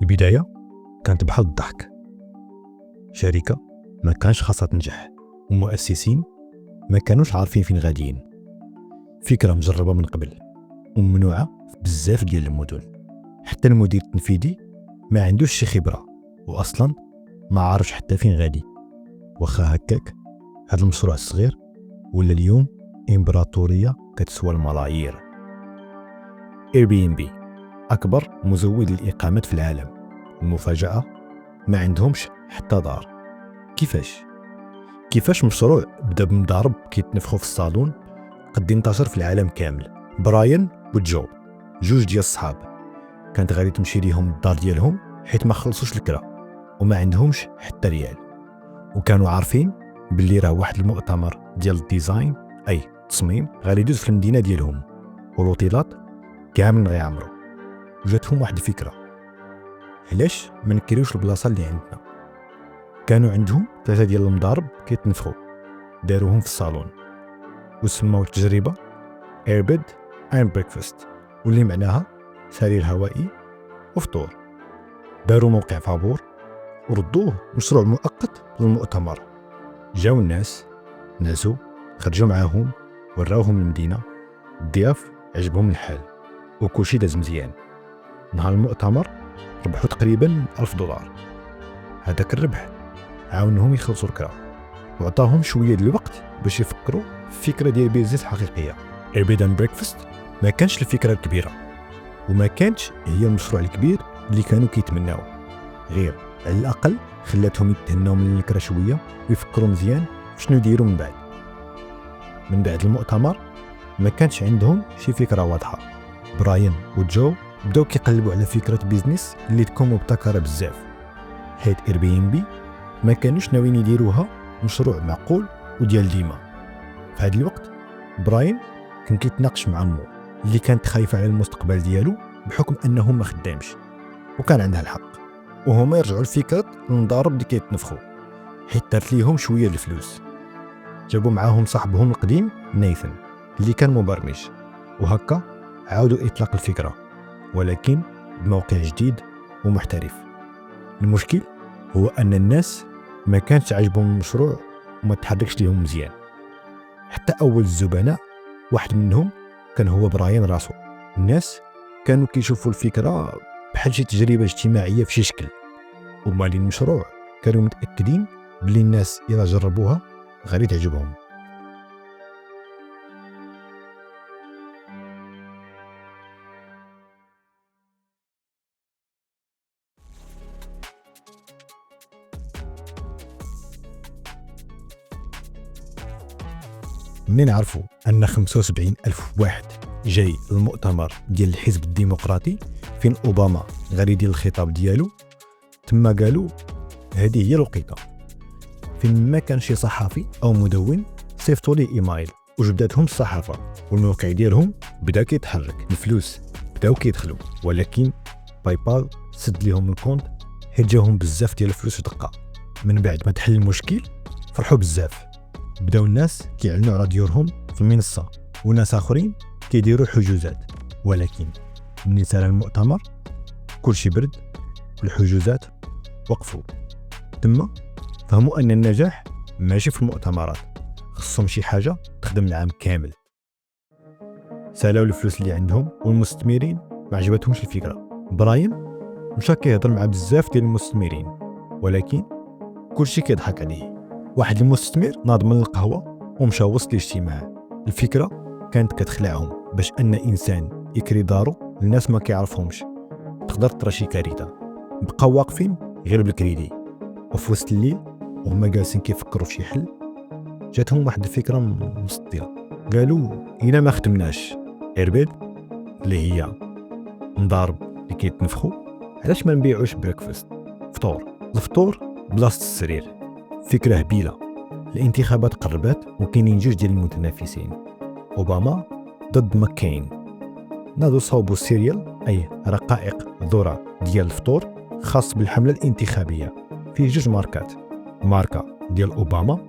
البداية كانت بحال الضحك. شركة ما كانش خاصها تنجح، ومؤسسين ما كانوش عارفين فين غاديين. فكرة مجربة من قبل وممنوعة في بزاف ديال المدن. حتى المدير التنفيذي ما عندوش شي خبرة، وأصلا ما عارفش حتى فين غادي. وخا هكاك هذا المشروع الصغير ولا اليوم إمبراطورية كتسوى الملايير. Airbnb أكبر مزود للإقامات في العالم. المفاجأة ما عندهمش حتى دار. كيفاش مشروع بدا بمضارب كيتنفخوا في الصالون قد ينتشر في العالم كامل؟ براين وجو جوج ديال الصحاب كانت غادي تمشي ليهم الدار ديالهم حيت ما خلصوش الكرا وما عندهمش حتى ريال، وكانوا عارفين باللي راه واحد المؤتمر ديال الديزاين اي تصميم غادي يدوز في المدينه ديالهم والوطيلات كامل غيعمروا. وجاتهم واحد الفكره، علاش ما نكريوش البلاصه اللي عندنا؟ كانوا عندهم 3 ديال المضارب كيتنفخوا، داروهم في الصالون وسموا التجربه Airbed and Breakfast، واللي معناها سرير هوائي وفطور. داروا موقع فابور وردوه مشروع مؤقت للمؤتمر. جاو الناس ناسو خرجوا معاهم وراوهم المدينه، الضياف عجبهم الحال وكلشي داز مزيان. نهار المؤتمر ربحوا تقريبا $1000. هذاك الربح عاونهم يخلصوا الكرا وعطاهم شويه ديال الوقت باش يفكروا في فكره ديال بيزنس حقيقيه. Airbed and Breakfast ما كانش الفكره الكبيره وما كانش هي المشروع الكبير اللي كانوا كيتمناو، غير على الاقل خلاتهم يتهناو من الكرا شويه ويفكروا مزيان شنو يديروا من بعد المؤتمر. ما كانش عندهم شي فكره واضحه. براين وجو بداو كيقلبوا على فكره بيزنس اللي تكون مبتكره بزاف، حيت Airbnb ما كانوش ناويين يديروها مشروع معقول وديال ديما. في هذا الوقت براين كان كيتناقش مع امو اللي كانت خايفه على المستقبل ديالو بحكم انه ما خدامش، وكان عندها الحق. وهما يرجعوا لفكره المضارب اللي كيتنفخوا حيت دارت ليهم شويه الفلوس. جابوا معاهم صاحبهم القديم نايثن اللي كان مبرمج، وهكا عاودوا اطلاق الفكره ولكن بموقع جديد ومحترف. المشكل هو ان الناس ما كانش عاجبهم المشروع وما تحركش ليهم مزيان. حتى اول الزبناء واحد منهم كان هو براين راسو. الناس كانوا كيشوفوا الفكره بحال شي تجربه اجتماعيه في شي شكل، ومالين المشروع كانوا متاكدين بلي الناس اذا جربوها غادي تعجبهم. منين عرفوا أن 75,000 واحد جاي المؤتمر ديال الحزب الديمقراطي فين أوباما غادي يدير الخطاب ديالو، تما قالوا هذه هي الوقيته. فين ما كان شي صحافي أو مدون صيفطوا ليه إيمايل وجبدتهم الصحافة، والموقع ديالهم بدا كيتحرك، الفلوس بداو كيدخلوا. ولكن باي بال سد ليهم الكونت حيت جاهم بزاف ديال الفلوس في دقة. من بعد ما تحل المشكل فرحوا بزاف، بداو الناس كيعلنوا على ديورهم في المنصه، وناس اخرين كيديروا حجوزات. ولكن ملي صار المؤتمر كلشي برد والحجوزات وقفوا. تما فهموا ان النجاح ماشي في المؤتمرات، خصهم شي حاجه تخدم العام كامل. سالاو الفلوس اللي عندهم والمستثمرين ما عجبتهمش الفكره. براين مشى كيهضر مع بزاف ديال المستثمرين ولكن كلشي كيضحك عليه. واحد المستثمر ناض من القهوه ومشى وسط الاجتماع. الفكره كانت كتخلعهم باش ان انسان يكري دارو الناس ما كيعرفهمش تقدر ترى شي كارثه. بقاو واقفين غير بالكريدي، وفي وسط الليل وهما جالسين كيفكروا في شي حل جاتهم واحد الفكره مصديه. قالوا الا ما خدمناش Airbed اللي هي مضارب اللي كيتنفخوا، علاش ما نبيعوش بريكفاست فطور؟ الفطور بلاصه السرير. فكرة هبيلة. الانتخابات قربت وكاينين جوج ديال المتنافسين، أوباما ضد ماكين. ناضوا صوبوا سيريال أي رقائق ذرة ديال الفطور خاص بالحملة الانتخابية في جوج ماركات، ماركة ديال أوباما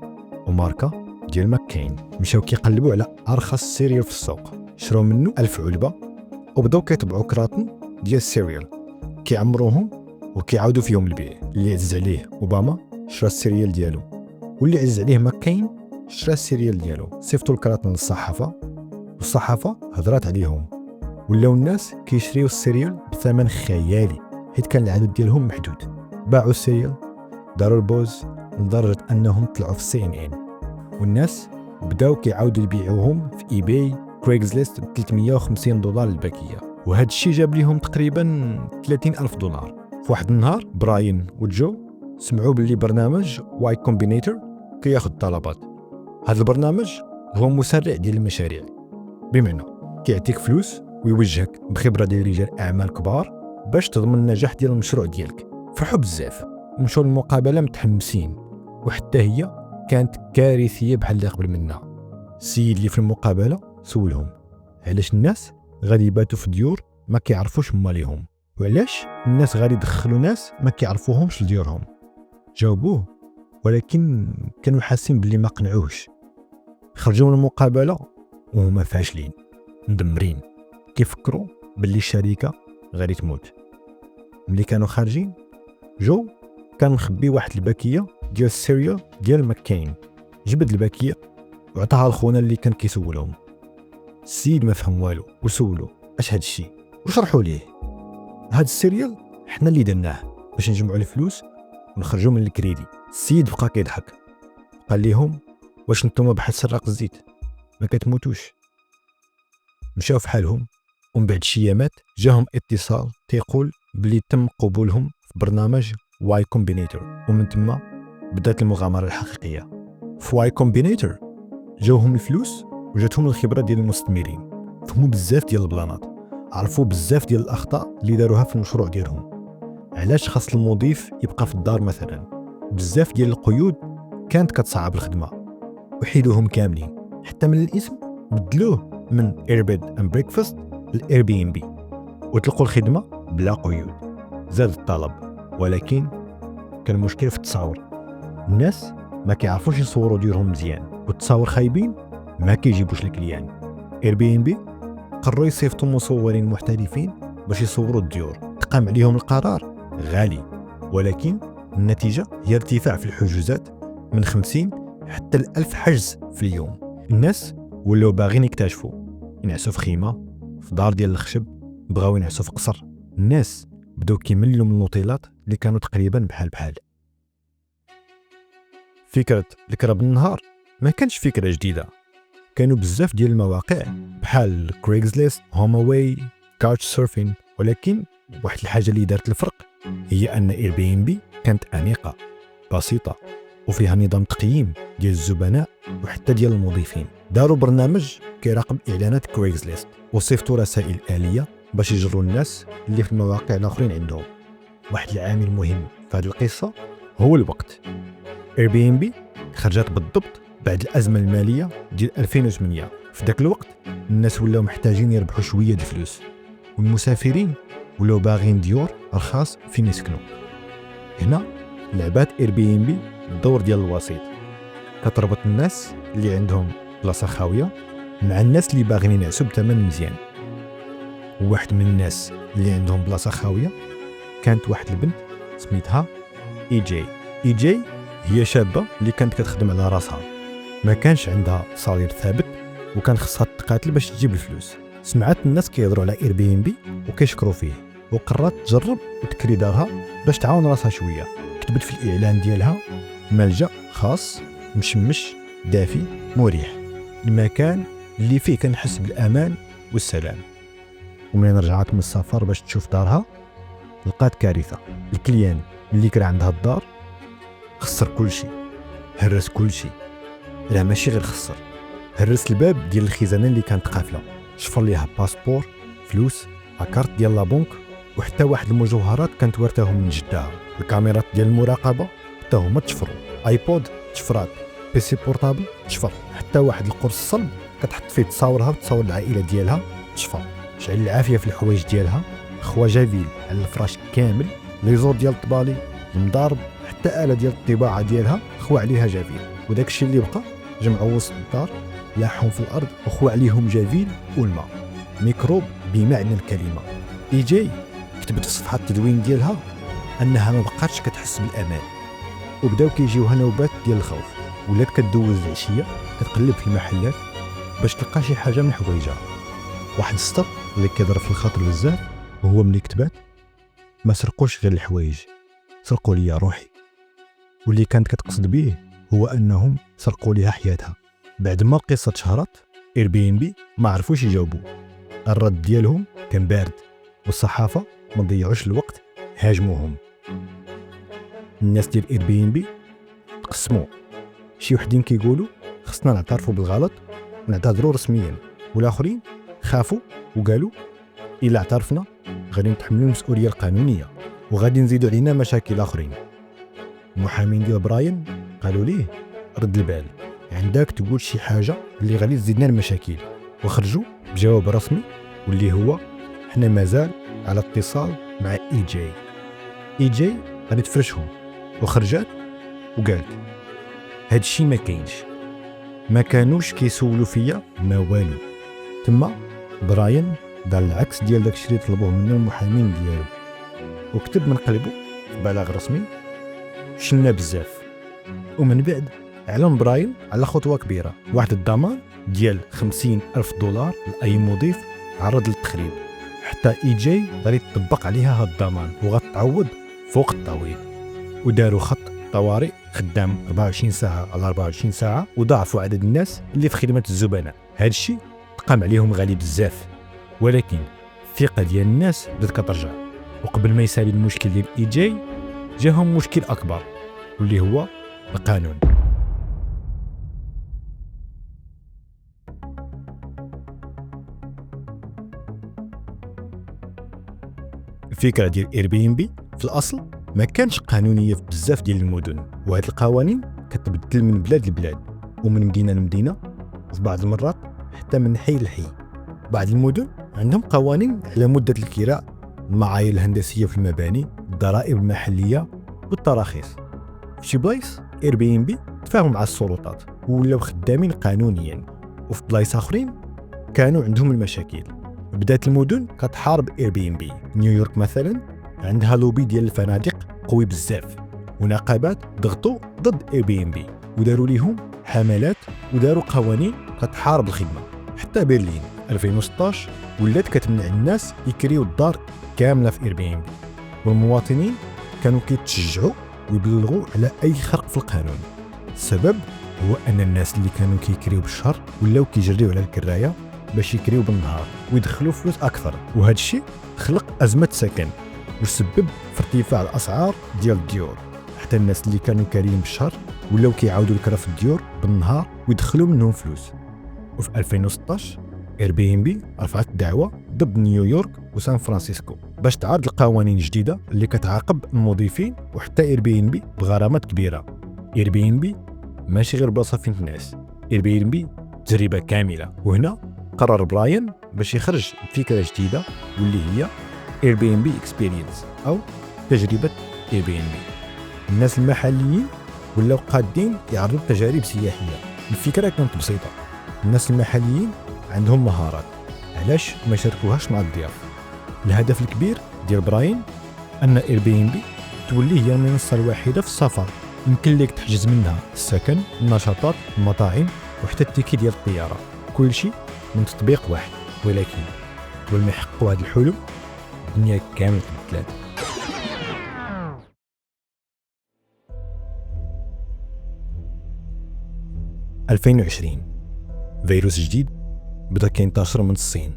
وماركة ديال ماكين. مشاو كيقلبوا على أرخص سيريال في السوق، شراو منه 1000 علبة وبداو كيطبعوا كراطن ديال السيريال كيعمروهم وكيعاودوا فيهم البيع. اللي عزز عليه اوباما شرا السيريال ديالو، واللي عزز عليه ماكين شرا السيريال ديالو. صيفطوا الكراتين للصحافه والصحافه هضرات عليهم، ولاو الناس كيشريو السيريال بثمن خيالي حيت كان العدد ديالهم محدود. باعوا السيريال، داروا البوز لدرجه انهم طلعوا في CNN، والناس بداو كيعاودوا يبيعوهم في ايباي كريغزليست ب $350 الباكيه، وهذا الشيء جاب لهم تقريبا $30,000. في واحد النهار براين وجو سمعوا باللي برنامج واي كومبينيتور كياخذ طلبات. هذا البرنامج هو مسرع ديال المشاريع، بمعنى كيعطيك فلوس ويوجهك بخبره ديال رجال اعمال كبار باش تضمن النجاح ديال المشروع ديالك. فرحوا بزاف ومشاو للمقابله متحمسين، وحتى هي كانت كارثيه بحال اللي قبل منها. السيد اللي في المقابله سولهم علاش الناس غادي يباتوا في ديور ما كيعرفوش هما ليهم، وعلاش الناس غادي يدخلوا ناس ما كيعرفوهمش لديورهم. جاوبوه ولكن كانوا حاسين باللي ما قنعوش. خرجوا من المقابله وهما فاشلين مدمرين، كيفكروا باللي الشركه غادي تموت. ملي كانوا خارجين جو كان مخبي واحد الباكيه ديال السيريال ديال ماكين، جبد الباكيه وعطاها لخونا اللي كان كيسولهم. السيد ما فهم والو وسولو اش هاد الشيء وشرحوا ليه. هاد السيريال حنا اللي درناه باش نجمعوا الفلوس ونخرجوا من الكريدي. السيد بقى كيضحك، قال لهم واش نتوما بحال سراق الزيت ما كتموتوش؟ مشاو في حالهم، ومن بعد شي ايامات جاهم اتصال تيقول بلي تم قبولهم في برنامج واي كومبينيتور، ومن تما بدات المغامره الحقيقيه. في واي كومبينيتور جاوهم الفلوس وجاتهم الخبره ديال المستثمرين، فهموا بزاف ديال البلانات، عرفوا بزاف ديال الاخطاء اللي داروها في المشروع ديالهم. علاش خاص المضيف يبقى في الدار مثلا، بزاف ديال القيود كانت كتصعب الخدمه، وحيدوهم كاملين. حتى من الاسم بدلوه من ايربيد اند بريكفاست لاير بي ام بي، وطلقوا الخدمه بلا قيود. زاد الطلب، ولكن كان المشكل في التصاور. الناس ما كيعرفوش يصوروا ديورهم مزيان، والتصاور خايبين ما كيجيبوش الكليان. اير بي ام بي قرروا يصيفطوا مصورين محترفين باش يصوروا الديور. تقام عليهم القرار غالي، ولكن النتيجه هي ارتفاع في الحجوزات من 50 حتى 1000 حجز في اليوم. الناس ولاو باغيين يكتشفوا، ينعسوا في خيمه في دار ديال الخشب، بغاو ينعسوا في قصر. الناس بداو كيملوا من اللوطيلات اللي كانوا تقريبا بحال. فكره الكرا بالنهار ما كانش فكره جديده، كانوا بزاف ديال المواقع بحال كريغزليست، هوماواي، كاوتش سيرفين، ولكن واحد الحاجه اللي دارت الفرق هي ان اير بي ام بي كانت انيقه بسيطه وفيها نظام تقييم ديال الزبناء وحتى ديال المضيفين. داروا برنامج كيراقب اعلانات كريغزليست وصيفطوا رسائل آلية باش يجروا الناس اللي في المواقع الاخرين عندهم. واحد العامل مهم في هذه القصه هو الوقت. اير بي ام بي خرجت بالضبط بعد الازمه الماليه ديال 2008. في ذاك الوقت الناس ولاو محتاجين يربحوا شويه د الفلوس، والمسافرين ولاو باغيين ديور رخاص فين يسكنوا. هنا لعبات اير بي ام بي الدور ديال الوسيط، كتربط الناس اللي عندهم بلاصه خاويه مع الناس اللي باغيين ينعسوا بثمن مزيان. وواحد من الناس اللي عندهم بلاصه خاويه كانت واحد البنت سميتها اي جي. هي شابه اللي كانت كتخدم على راسها، ما كانش عندها صالير ثابت وكان خصها تقاتل باش تجيب الفلوس. سمعت الناس كيهضروا على اير بي ام بي وكيشكروا فيه، وقررت تجرب وتكري دارها باش تعاون راسها شويه. كتبت في الاعلان ديالها ملجأ خاص مشمش دافي مريح، المكان اللي فيه كنحس بالامان والسلام. ومن رجعت من السفر باش تشوف دارها لقات كارثه. الكليان اللي كان عندها الدار خسر كل شيء، هرس كل شيء. لا ماشي غير خسر، هرس الباب ديال الخزانه اللي كانت قافله، شفر ليها باسبور، فلوس، كارت ديال لا بنك، وحتى واحد المجوهرات كانت ورثاهم من جدها. الكاميرات ديال المراقبه حتى هما تشفروا، ايبود تشفرات، بيسي بورطابل تشفر، حتى واحد القرص صلب كتحط فيه تصاورها وتصور العائله ديالها تشفر. شعل العافيه في الحوايج ديالها، خوا جافيل على الفراش كامل، لي زور ديال الطبالي، المضارب، حتى آلة ديال الطباعه ديالها خوا عليها جافيل. وداك الشيء اللي بقى جمعوا وسط الدار، لاحهم في الارض وخوا عليهم جافيل والماء. ميكروب بمعنى الكلمه. اي جي كتبت في صفحه التدوين ديالها انها ما بقاتش كتحس بالامان، وبداو كيجيوها نوبات ديال الخوف. ولات كدوز العشيه كتقلب في المحلات باش تلقى شي حاجه من حوايجها. واحد السطر اللي كيضرب في الخاطر بزاف وهو ملي كتبات: ما سرقوش غير الحوايج، سرقوا لي روحي. واللي كانت كتقصد به هو انهم سرقوا ليها حياتها. بعد ما القصه اتشهرت، اير بي ام بي ما عرفوش يجاوبوا. الرد ديالهم كان بارد، والصحافه ما ضيعوش الوقت، هاجموهم. الناس ديال اير بي ام بي تقسموا، شي وحدين كيقولوا خصنا نعترفوا بالغلط ونعتذروا رسميا، والاخرين خافوا وقالوا الا اعترفنا غادي نتحملوا المسؤوليه القانونيه وغادي نزيدوا علينا مشاكل اخرين. المحامين ديال براين قالوا ليه: رد البال، عندك تقول شي حاجه اللي غادي تزيدنا المشاكل. وخرجوا بجواب رسمي واللي هو: حنا مازال على اتصال مع اي جي غادي تفرشهم. وخرجت وقالت: هادشي ما كاينش، ما كانوش كيسولوا فيا ما والو. تما براين دار العكس ديال داكشي اللي طلبوه منه المحامين ديالو، وكتب من قلبه في بلاغ رسمي: شلنا بزاف. ومن بعد اعلن براين على خطوه كبيره، واحد الضمان ديال $50,000 لاي مضيف عرض للتخريب. حتى اي جي غادي تطبق عليها هاد الضمان وغتعوض فوق الطويل. وداروا خط طوارئ خدام 24 ساعه على 24 ساعه، وضاعفوا عدد الناس اللي في خدمه الزبناء. هاد الشيء تقام عليهم غالي بزاف، ولكن الثقه ديال الناس بدات كترجع. وقبل ما يسالي المشكل ديال اي جي جاهم مشكل اكبر واللي هو القانون. الفكره ديال اير بي ام بي في الاصل ما كانش قانونيه في بزاف ديال المدن، وهاد القوانين كتبدل من بلاد لبلاد ومن مدينه لمدينه، وفي بعض المرات حتى من حي لحي. بعض المدن عندهم قوانين على مده الكراء، المعايير الهندسيه في المباني، الضرائب المحليه والتراخيص. في شي بلايص اير بي ام بي تفاهموا مع السلطات ولاو خدامين قانونيا، وفي بلايص اخرين كانوا عندهم المشاكل. بدات المدن كتحارب اير بي ام بي. نيويورك مثلا عندها لوبي ديال الفنادق قوي بزاف، ونقابات ضغطوا ضد اير بي ام بي وداروا ليهم حملات وداروا قوانين كتحارب الخدمه. حتى برلين 2016 ولات كتمنع الناس يكريو الدار كامله في اير بي ام بي، والمواطنين كانوا كيتشجعوا ويبلغوا على اي خرق في القانون. السبب هو ان الناس اللي كانوا كيكريو بالشهر ولاو كيجريو على الكرايه باش يكريو بالنهار ويدخلوا فلوس اكثر، وهذا الشيء خلق ازمه سكن وسبب في ارتفاع الاسعار ديال الديور. حتى الناس اللي كانوا كاريين بالشهر ولاو كيعاودوا الكرا في الديور بالنهار ويدخلوا منهم فلوس. وفي 2016 اير بي ام بي رفعت دعوه ضد نيويورك وسان فرانسيسكو باش تعارض القوانين الجديده اللي كتعاقب المضيفين، وحتى اير بي ام بي بغرامات كبيره. اير بي ام بي ماشي غير بلاصه فين الناس، اير بي ام بي تجربه كامله. وهنا قرر براين باش يخرج فكره جديده واللي هي اير بي ام بي اكسبيرينس او تجربه اير بي ام بي. الناس المحليين ولاو قادين يعرضوا تجارب سياحيه. الفكره كانت بسيطه، الناس المحليين عندهم مهارات، علاش ما يشاركوهاش مع الضياف؟ الهدف الكبير ديال براين ان اير بي ام بي تولي هي المنصه الوحيده في السفر يمكن لك تحجز منها السكن، النشاطات، المطاعم وحتى التيكي ديال الطياره، كل شيء من تطبيق واحد. ولكن قبل ما يحققوا هذا الحلم الدنيا كامل تبدلات. في 2020 فيروس جديد بدا كينتشر من الصين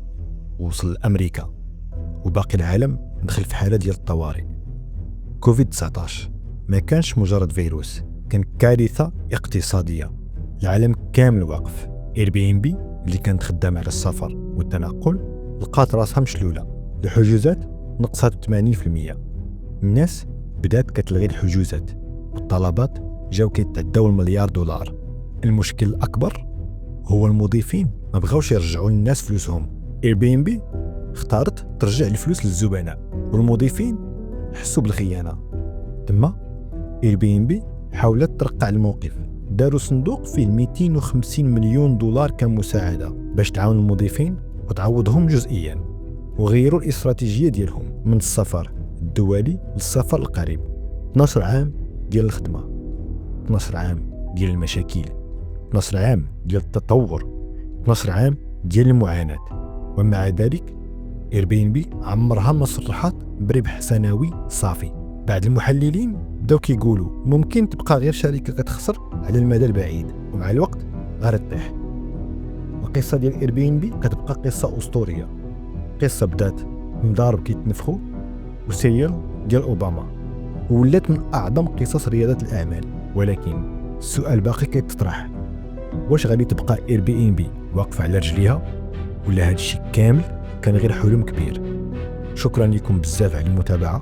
ووصل لامريكا، وباقي العالم دخل في حاله ديال الطوارئ. كوفيد 19 ما كانش مجرد فيروس، كان كارثه اقتصاديه. العالم كامل واقف. اير بي ام بي اللي كانت خدامه على السفر والتنقل لقات راسها مشلوله، الحجوزات نقصت 80%. الناس بدات كتلغي الحجوزات والطلبات جاو كيتعداو $1,000,000. المشكل الاكبر هو المضيفين ما بغاوش يرجعوا للناس فلوسهم. اير بي ام بي اختارت ترجع الفلوس للزبناء، والمضيفين حسوا بالخيانه. تما اير بي ام بي حاولت ترقع الموقف، داروا صندوق فيه $250 مليون كمساعده باش تعاون المضيفين وتعوضهم جزئيا، وغيروا الاستراتيجيه ديالهم من السفر الدولي للسفر القريب، 12 عام ديال الخدمة، 12 عام ديال المشاكل، 12 عام ديال التطور، 12 عام ديال المعاناة. ومع ذلك ايربينبي عمرها ما صرحت بربح سنوي صافي. بعض المحللين بداو كيقولوا ممكن تبقى غير شركة كتخسر على المدى البعيد، ومع الوقت غير تطيح. القصة ديال ايربينبي كتبقى قصة أسطورية، قصة بدات من ضارب كيتنفخوا وسيل ديال أوباما، وولات من أعظم قصص ريادة الأعمال. ولكن السؤال باقي كيتطرح، واش غادي تبقى ايربينبي واقفة على رجليها، ولا هادشي كامل كان غير حلم كبير؟ شكرا لكم بزاف على المتابعة.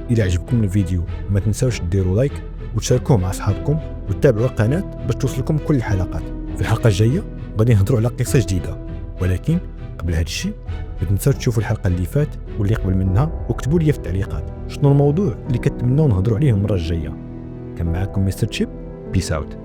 إذا عجبكم الفيديو ما تنساوش ديروا لايك وتشاركوه مع أصحابكم وتتابعوا القناة باش توصلكم كل الحلقات. في الحلقة الجاية غادي نهضروا على قصة جديدة، ولكن قبل هذا الشيء ما تنساوش تشوفوا الحلقة اللي فات واللي قبل منها، وكتبوا لي في التعليقات شنو الموضوع اللي كتمنوا نهضروا عليه المرة الجاية. كان معكم مستر تشيب، بيس اوت.